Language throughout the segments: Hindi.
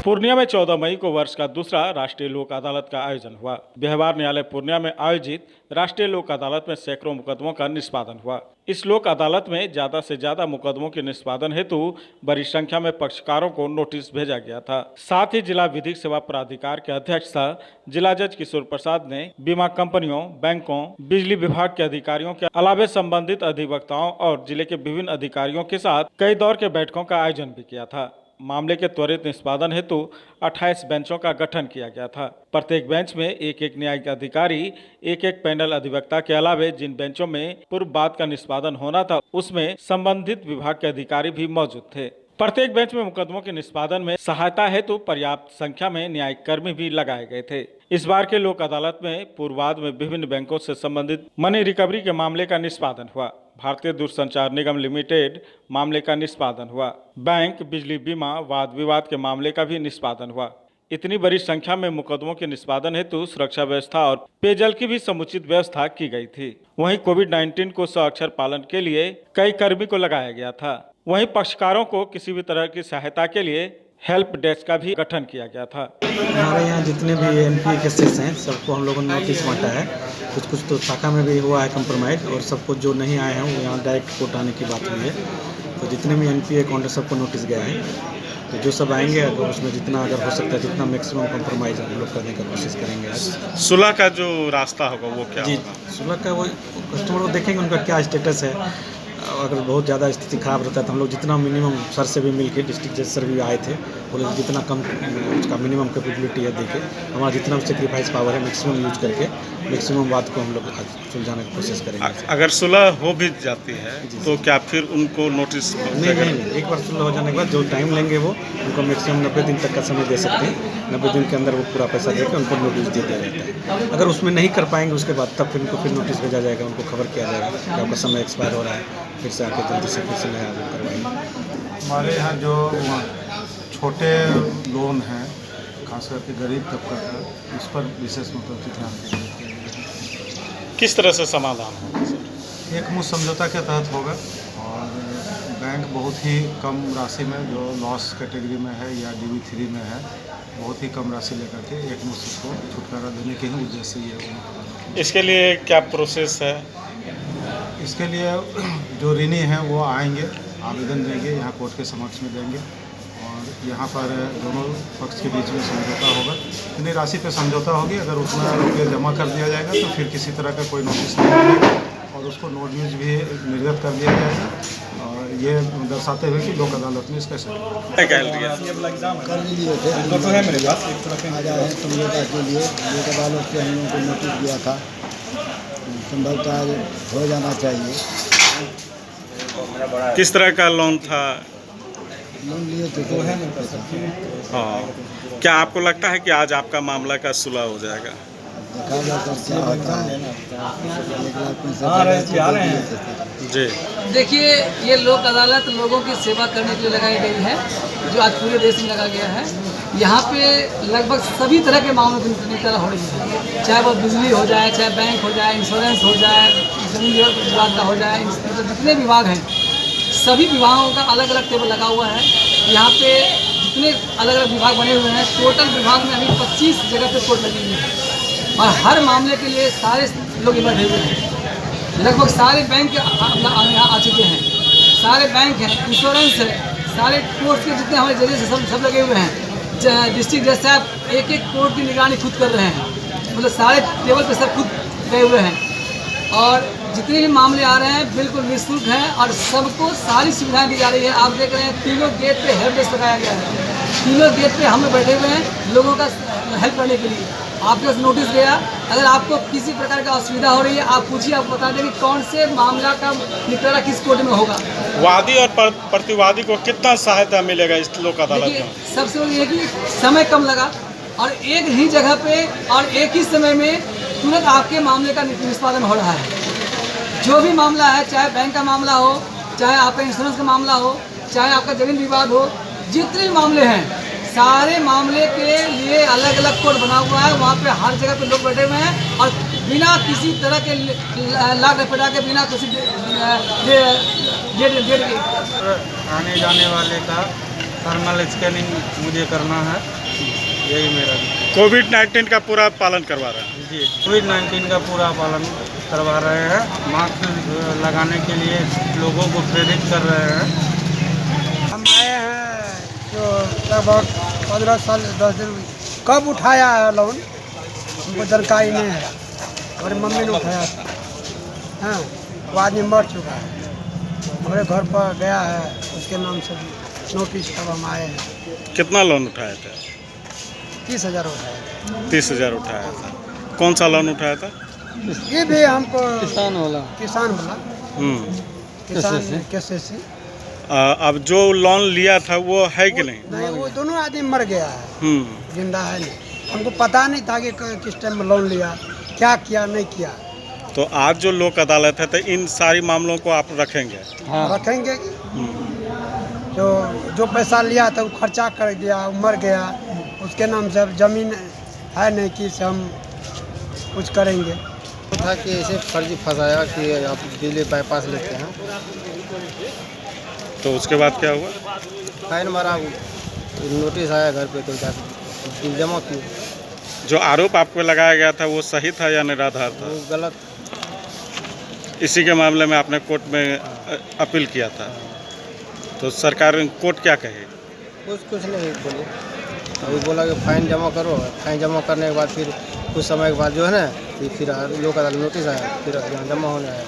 पूर्णिया में 14 मई को वर्ष का दूसरा राष्ट्रीय लोक अदालत का आयोजन हुआ। व्यवहार न्यायालय पूर्णिया में आयोजित राष्ट्रीय लोक अदालत में सैकड़ों मुकदमों का निष्पादन हुआ। इस लोक अदालत में ज्यादा से ज्यादा मुकदमों के निष्पादन हेतु बड़ी संख्या में पक्षकारों को नोटिस भेजा गया था। साथ ही जिला विधिक सेवा प्राधिकार के अध्यक्ष जिला जज किशोर प्रसाद ने बीमा कंपनियों, बैंकों, बिजली विभाग के अधिकारियों के अलावे संबंधित अधिवक्ताओं और जिले के विभिन्न अधिकारियों के साथ कई दौर के बैठकों का आयोजन भी किया था। मामले के त्वरित निष्पादन हेतु 28 बेंचों का गठन किया गया था। प्रत्येक बेंच में एक एक न्यायिक अधिकारी, एक एक पैनल अधिवक्ता के अलावे जिन बेंचों में पूर्व बाद का निष्पादन होना था उसमें संबंधित विभाग के अधिकारी भी मौजूद थे। प्रत्येक बेंच में मुकदमों के निष्पादन में सहायता हेतु पर्याप्त संख्या में न्यायिक कर्मी भी लगाए गए थे। इस बार के लोक अदालत में पूर्ववाद में विभिन्न बैंकों से संबंधित मनी रिकवरी के मामले का निष्पादन हुआ। भारतीय दूरसंचार निगम लिमिटेड मामले का निष्पादन हुआ। बैंक, बिजली, बीमा, वाद विवाद के मामले का भी निष्पादन हुआ। इतनी बड़ी संख्या में मुकदमों के निष्पादन हेतु सुरक्षा व्यवस्था और पेयजल की भी समुचित व्यवस्था की गई थी। वहीं कोविड-19 को सअक्षर पालन के लिए कई कर्मी को लगाया गया था। वहीं पक्षकारों को किसी भी तरह की सहायता के लिए हेल्प डेस्क का भी गठन किया गया था। हमारे यहाँ जितने भी एनपीए केसेस हैं सबको हम लोगों ने नोटिस बांटा है। कुछ तो शाखा में भी हुआ है कंप्रोमाइज, और सबको जो नहीं आए हैं वो यहाँ डायरेक्ट कोर्ट आने की बात हुई है। तो जितने भी एनपीए अकाउंट सबको नोटिस गया है। तो जो सब आएंगे अगर उसमें जितना अगर हो सकता है जितना मैक्सिमम कंप्रोमाइज हम लोग करने का कोशिश करेंगे। सुलह का जो रास्ता होगा वो क्या जी होगा? सुलह का वो कस्टमर को देखेंगे उनका क्या स्टेटस है। अगर बहुत ज़्यादा स्थिति खराब रहता है तो हम लोग जितना मिनिमम सर से भी मिल के डिस्ट्रिक्ट जज सर भी आए थे, बोले जितना कम उसका मिनिमम कैपेबिलिटी है देके हमारा जितना सेक्रीफाइस पावर है मैक्सिमम यूज करके मैक्सिमम बात को हम लोग सुलझाने की कोशिश करेंगे। अगर सुलह हो भी जाती है तो क्या फिर उनको नोटिस नहीं, एक बार सुलह हो जाने के बाद जो टाइम लेंगे वो उनको मैक्सिमम 90 दिन तक का समय दे सकते हैं। 90 दिन के अंदर वो पूरा पैसा देकर उनको नोटिस दे दिया जाता है। अगर उसमें नहीं कर पाएंगे उसके बाद तब फिर उनको फिर नोटिस भेजा जाएगा, उनको खबर किया जाएगा कि आपका समय एक्सपायर हो रहा है, फिर से आके जल्दी से फिर से नया वो करवाएंगे। हमारे यहाँ जो छोटे लोन हैं खास करके गरीब तबका का, उस पर विशेष मतलब ध्यान देंगे। किस तरह से समाधान होगा? एक मुश्त समझौता के तहत होगा, और बैंक बहुत ही कम राशि में जो लॉस कैटेगरी में है या DB3 में है बहुत ही कम राशि लेकर के एक मुश्त को छुटकारा देने के ही उद्देश्य से ये। इसके लिए क्या प्रोसेस है? इसके लिए जो ऋणी हैं वो आएंगे, आवेदन देंगे, यहाँ कोर्ट के समक्ष में देंगे, और यहाँ पर दोनों पक्ष के बीच में समझौता होगा। इतनी राशि पे समझौता होगी, अगर उतना रुपये जमा कर दिया जाएगा तो फिर किसी तरह का कोई नोटिस नहीं मिलेगा और उसको नो ड्यूज भी निर्गत कर दिया जाएगा। और ये दर्शाते हुए कि लोक अदालत में इसका कर लिए थे तो है मेरे पास आ जाए समझौता के लिए लोक अदालत से हम लोगों को नोटिस दिया था। संभवतः हो जाना चाहिए। किस तरह का लोन था? लोन लिए थे तो है मेरे पास। हाँ, क्या आपको लगता है कि आज आपका मामला का सुलह हो जाएगा? देखा जा सकता है 1,65,000 जी देखिए, ये लोक अदालत लोगों की सेवा करने के लिए लगाई गई है, जो आज पूरे देश में लगा गया है। यहाँ पे लगभग सभी तरह के मामलों की निपटारा हो रही है, चाहे वो बिजली हो जाए, चाहे बैंक हो जाए, इंश्योरेंस हो जाए, जमीन विभाग का हो जाए, जितने विभाग हैं सभी विभागों का अलग अलग टेबल लगा हुआ है। यहाँ पे जितने अलग अलग विभाग बने हुए हैं, टोटल विभाग में अभी 25 जगह पे कोर्ट लगी हुई है, और हर मामले के लिए सारे लोग बैठे हुए हैं। लगभग सारे बैंक यहाँ आ चुके हैं, सारे बैंक हैं, इंश्योरेंस है, सारे कोर्ट के जितने हमारे जरिए से सब लगे हुए हैं। डिस्ट्रिक्ट जज साहब एक एक कोर्ट की निगरानी खुद कर रहे हैं, मतलब सारे टेबल पे सब खुद गए हुए हैं, और जितने भी मामले आ रहे हैं बिल्कुल निःशुल्क हैं और सबको सारी सुविधाएं दी जा रही है। आप देख रहे हैं तीनों गेट पे हेल्प डेस्क लगाया गया है, तीनों गेट पे हम लोग बैठे हुए हैं लोगों का हेल्प करने के लिए। आपके पास नोटिस गया, अगर आपको किसी प्रकार का असुविधा हो रही है आप पूछिए, आपको बता दें कि कौन से मामला का निपटारा किस कोर्ट में होगा। वादी और प्रतिवादी को कितना सहायता मिलेगा इस लोक अदालत में? सबसे बड़ी ये कि समय कम लगा और एक ही जगह पे और एक ही समय में तुरंत आपके मामले का निष्पादन हो रहा है। जो भी मामला है, चाहे बैंक का मामला हो, चाहे आपका इंश्योरेंस का मामला हो, चाहे आपका जमीन विवाद हो, जितने भी मामले हैं सारे मामले के लिए अलग अलग कोर्ट बना हुआ है। वहाँ पे हर जगह पे लोग बैठे हुए हैं और बिना किसी तरह के लाग लपेटा के, बिना किसी आने जाने वाले का थर्मल स्कैनिंग मुझे करना है, यही मेरा कोविड-19 का पूरा पालन करवा रहे हैं। जी। कोविड-19 का पूरा पालन करवा रहे हैं, मास्क लगाने के लिए लोगों को प्रेरित कर रहे हैं। हम आए हैं जो लगभग 15 साल 10 दिन कब उठाया है लोन हमको जानकारी नहीं है। हमारी मम्मी ने उठाया था, हाँ वो आदमी मर चुका है, हमारे घर पर गया है, उसके नाम से नोटिस कब हम आए हैं। कितना लोन उठाया था? 30,000 उठाया था। 30,000 उठाया था। कौन सा लोन उठाया था? ये भी हमको किसान वाला। किसान वाला किसान KCC। अब जो लोन लिया था वो है कि नहीं? नहीं, वो दोनों आदमी मर गया है, जिंदा है नहीं। हमको पता नहीं था कि किस टाइम में लोन लिया, क्या किया नहीं किया। तो आज जो लोक अदालत है तो इन सारी मामलों को आप रखेंगे? हाँ। रखेंगे। जो पैसा लिया था वो खर्चा कर दिया, वो मर गया, उसके नाम से अब जमीन है नहीं कि से हम कुछ करेंगे। था कि ऐसे फर्जी फंसाया कि आप बिजली बाईपास लेते हैं, तो उसके बाद क्या हुआ? फाइन मारा, नोटिस आया घर पे, तो बिल जमा किए। जो आरोप आपको लगाया गया था वो सही था या निराधार था? वो गलत। इसी के मामले में आपने कोर्ट में अपील किया था, तो सरकार कोर्ट क्या कहे? कुछ नहीं बोले, अभी बोला कि फाइन जमा करो। फाइन जमा करने के बाद फिर कुछ समय के बाद जो है ना फिर लोग अदालत नोटिस आया, फिर जमा होने आया।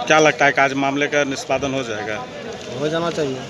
क्या लगता है कि आज मामले का निष्पादन हो जाएगा? हो जाना चाहिए।